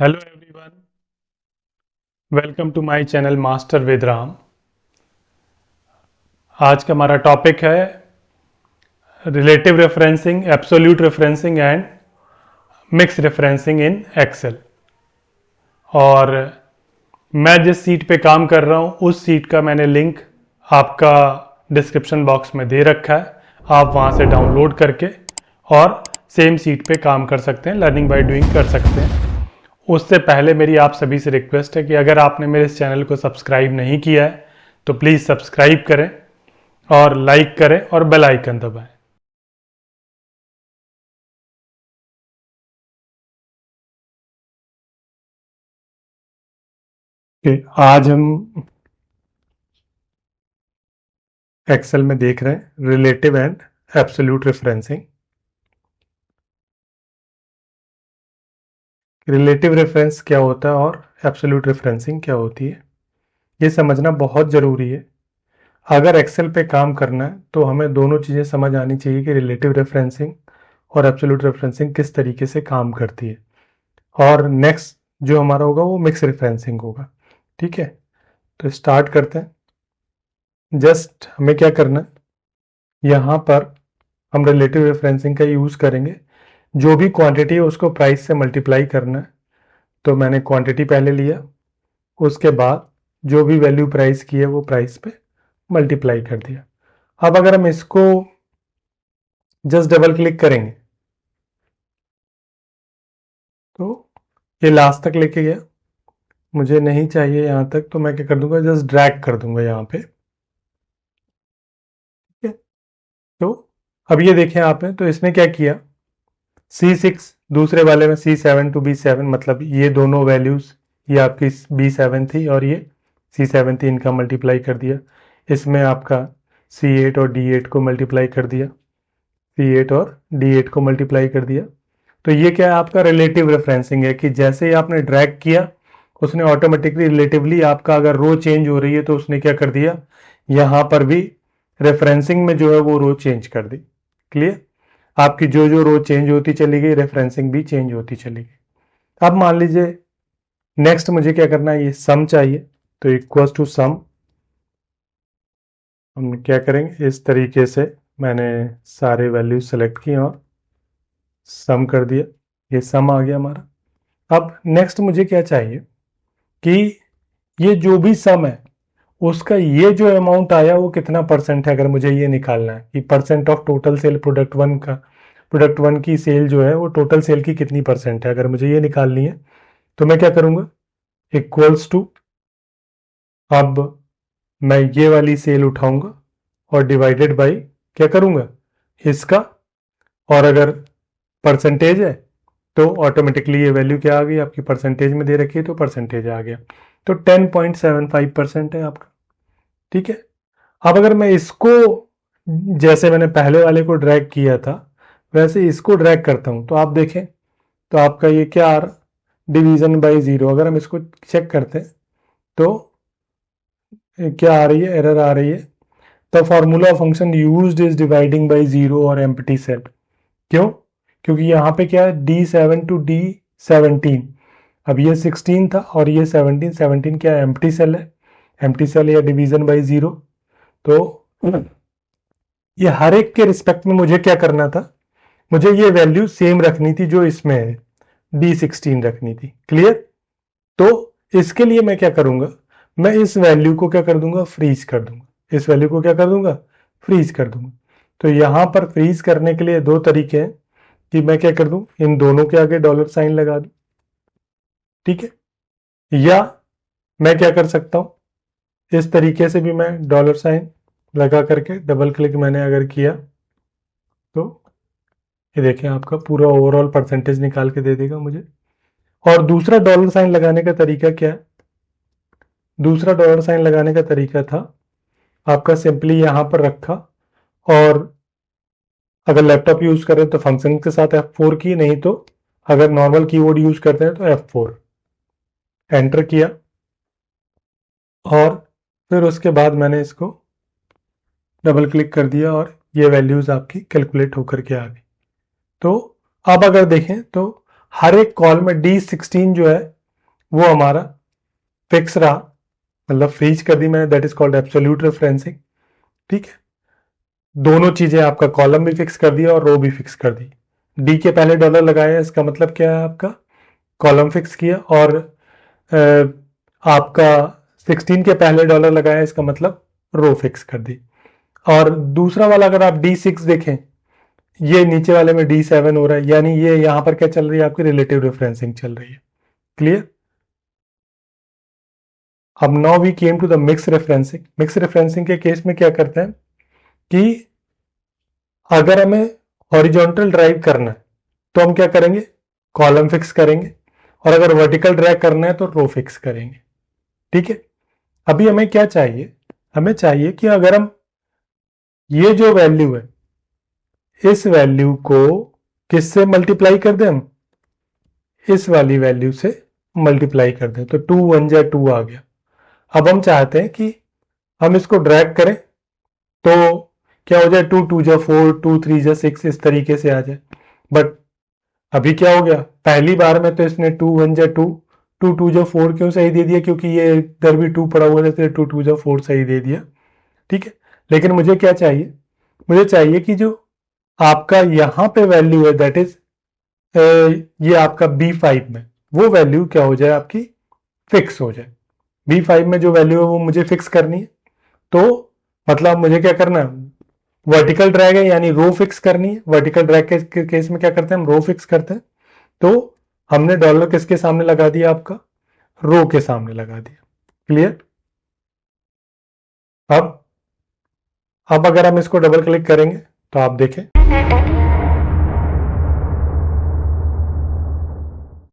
Hello everyone, welcome to my channel master with Ram. आज का हमारा टॉपिक है relative referencing, absolute referencing and mix referencing in Excel. और मैं जिस सीट पे काम कर रहा हूँ उस सीट का मैंने लिंक आपका डिस्क्रिप्शन बॉक्स में दे रखा है। आप वहाँ से डाउनलोड करके और सेम सीट पे काम कर सकते हैं, लर्निंग बाय डूइंग कर सकते हैं। उससे पहले मेरी आप सभी से रिक्वेस्ट है कि अगर आपने मेरे इस चैनल को सब्सक्राइब नहीं किया है तो प्लीज़ सब्सक्राइब करें और लाइक करें और बेल आइकन दबाएं। आज हम एक्सेल में देख रहे हैं relative and absolute referencing. Relative reference क्या होता है और एब्सोल्यूट रेफरेंसिंग क्या होती है, ये समझना बहुत ज़रूरी है। अगर एक्सेल पे काम करना है तो हमें दोनों चीज़ें समझ आनी चाहिए कि रिलेटिव रेफरेंसिंग और एब्सोल्यूट रेफरेंसिंग किस तरीके से काम करती है। और नेक्स्ट जो हमारा होगा वो मिक्स रेफरेंसिंग होगा। ठीक है, तो स्टार्ट करते हैं। जस्ट हमें क्या करना है, यहाँ पर हम रिलेटिव रेफरेंसिंग का यूज़ करेंगे। जो भी क्वांटिटी है उसको प्राइस से मल्टीप्लाई करना है। तो मैंने क्वांटिटी पहले लिया, उसके बाद जो भी वैल्यू प्राइस की है वो प्राइस पे मल्टीप्लाई कर दिया। अब अगर हम इसको जस्ट डबल क्लिक करेंगे तो ये लास्ट तक लेके गया, मुझे नहीं चाहिए यहाँ तक, तो मैं क्या कर दूंगा, जस्ट ड्रैग कर दूंगा यहाँ पे। ठीक है, तो अब ये देखें आपने, तो इसने क्या किया, C6 दूसरे वाले में C7 टू B7, मतलब ये दोनों वैल्यूज, ये आपकी B7 थी और ये C7 थी, इनका मल्टीप्लाई कर दिया। इसमें आपका C8 और D8 को मल्टीप्लाई कर दिया, C8 और D8 को मल्टीप्लाई कर दिया। तो ये क्या है, आपका रिलेटिव रेफरेंसिंग है कि जैसे ही आपने ड्रैग किया उसने ऑटोमेटिकली रिलेटिवली आपका अगर रो चेंज हो रही है तो उसने क्या कर दिया, यहाँ पर भी रेफरेंसिंग में जो है वो रो चेंज कर दी। क्लियर, आपकी जो जो रो चेंज होती चली गई, रेफरेंसिंग भी चेंज होती चली गई। अब मान लीजिए नेक्स्ट मुझे क्या करना है, ये सम चाहिए, तो इक्वल्स टू सम। हम क्या करेंगे, इस तरीके से मैंने सारे वैल्यू सेलेक्ट किए और सम कर दिया, ये सम आ गया हमारा। अब नेक्स्ट मुझे क्या चाहिए कि ये जो भी सम है उसका ये जो अमाउंट आया वो कितना परसेंट है, अगर मुझे ये निकालना है कि percent of total sale product one का, प्रोडक्ट वन की सेल जो है वो टोटल सेल की कितनी परसेंट है, अगर मुझे ये निकालनी है तो मैं क्या करूंगा, इक्वल्स टू, अब मैं ये वाली सेल उठाऊंगा और डिवाइडेड बाई क्या करूंगा, इसका, और अगर परसेंटेज है तो ऑटोमेटिकली ये वैल्यू क्या आ गई आपकी, परसेंटेज में दे रखी है तो परसेंटेज आ गया। तो 10.75% है आपका। ठीक है, अब अगर मैं इसको जैसे मैंने पहले वाले को ड्रैग किया था वैसे इसको ड्रैग करता हूं तो आप देखें तो आपका ये क्या आ रहा, डिवीजन बाय जीरो। अगर हम इसको चेक करते हैं तो क्या आ रही है, एरर आ रही है। The formula function used is dividing by zero और एम्प्टी सेल। क्यों, क्योंकि यहाँ पे क्या है, D7 टू D17, अब ये 16 था और ये 17, 17 क्या है, एम्प्टी सेल है, एम्प्टी सेल या डिवीजन बाय जीरो। तो ये हर एक के रिस्पेक्ट में मुझे क्या करना था, मुझे ये वैल्यू सेम रखनी थी जो इसमें है, D16 रखनी थी। क्लियर, तो इसके लिए मैं क्या करूंगा, मैं इस वैल्यू को क्या कर दूंगा, फ्रीज कर दूंगा, इस वैल्यू को क्या कर दूंगा, फ्रीज कर दूंगा। तो यहां पर फ्रीज करने के लिए दो तरीके हैं कि मैं क्या कर दूं, इन दोनों के आगे डॉलर साइन लगा दूं। ठीक है, या मैं क्या कर सकता हूं, इस तरीके से भी मैं डॉलर साइन लगा करके डबल क्लिक मैंने अगर किया तो ये देखें आपका पूरा ओवरऑल परसेंटेज निकाल के दे देगा मुझे। और दूसरा डॉलर साइन लगाने का तरीका क्या है, दूसरा डॉलर साइन लगाने का तरीका था आपका सिंपली यहां पर रखा, और अगर लैपटॉप यूज करें तो फंक्शन के साथ F4 की, नहीं तो अगर नॉर्मल कीबोर्ड यूज करते हैं तो F4, एंटर किया और फिर उसके बाद मैंने इसको डबल क्लिक कर दिया और ये वैल्यूज आपकी कैलकुलेट होकर के आ गई। तो अब अगर देखें तो हर एक कॉल में D16 जो है वो हमारा फिक्स रहा, मतलब फ्रीज कर दी मैंने, that is called absolute referencing. ठीक है, दोनों चीजें, आपका कॉलम भी फिक्स कर दिया और रो भी फिक्स कर दी। डी के पहले डॉलर लगाया, इसका मतलब क्या है, आपका कॉलम फिक्स किया, और आपका 16 के पहले डॉलर लगाया, इसका मतलब रो फिक्स कर दी। और दूसरा वाला अगर आप D6 देखें, ये नीचे वाले में D7 हो रहा है, यानी ये यहां पर क्या चल रही है, आपकी रिलेटिव रेफरेंसिंग चल रही है। क्लियर? अब now we came to the mix referencing. Mix referencing के केस में क्या करते हैं कि अगर हमें हॉरिजॉन्टल ड्राइव करना है तो हम क्या करेंगे, कॉलम फिक्स करेंगे, और अगर वर्टिकल ड्रैग करना है तो रो फिक्स करेंगे। ठीक है, अभी हमें क्या चाहिए, हमें चाहिए कि अगर हम ये जो वैल्यू है, इस वैल्यू को किससे मल्टीप्लाई कर दें, हम इस वाली वैल्यू से मल्टीप्लाई कर दें, तो 2 1 जा 2 आ गया। अब हम चाहते हैं कि हम इसको ड्रैग करें, तो क्या हो जाए, 2 2 जा 4, 2 3 जा 6, इस तरीके से आ जाए। बट अभी क्या हो गया, पहली बार में तो इसने 2 1 जा 2, 2 2 जा 4 क्यों सही दे दिया, क्योंकि ये इधर भी 2 पड़ा हुआ था, इसलिए 2 2 जा 4 सही दे दिया। ठीक है, लेकिन मुझे क्या चाहिए, मुझे चाहिए कि जो आपका यहां पे वैल्यू है, दैट इज ये आपका B5 में वो वैल्यू क्या हो जाए, आपकी फिक्स हो जाए। B5 में जो वैल्यू है वो मुझे फिक्स करनी है, तो मतलब मुझे क्या करना है, वर्टिकल ड्रैग है यानी रो फिक्स करनी है। वर्टिकल ड्रैग के केस में क्या करते हैं, हम रो फिक्स करते हैं, तो हमने डॉलर किसके सामने लगा दिया, आपका रो के सामने लगा दिया। क्लियर? अब अगर हम इसको डबल क्लिक करेंगे तो आप देखें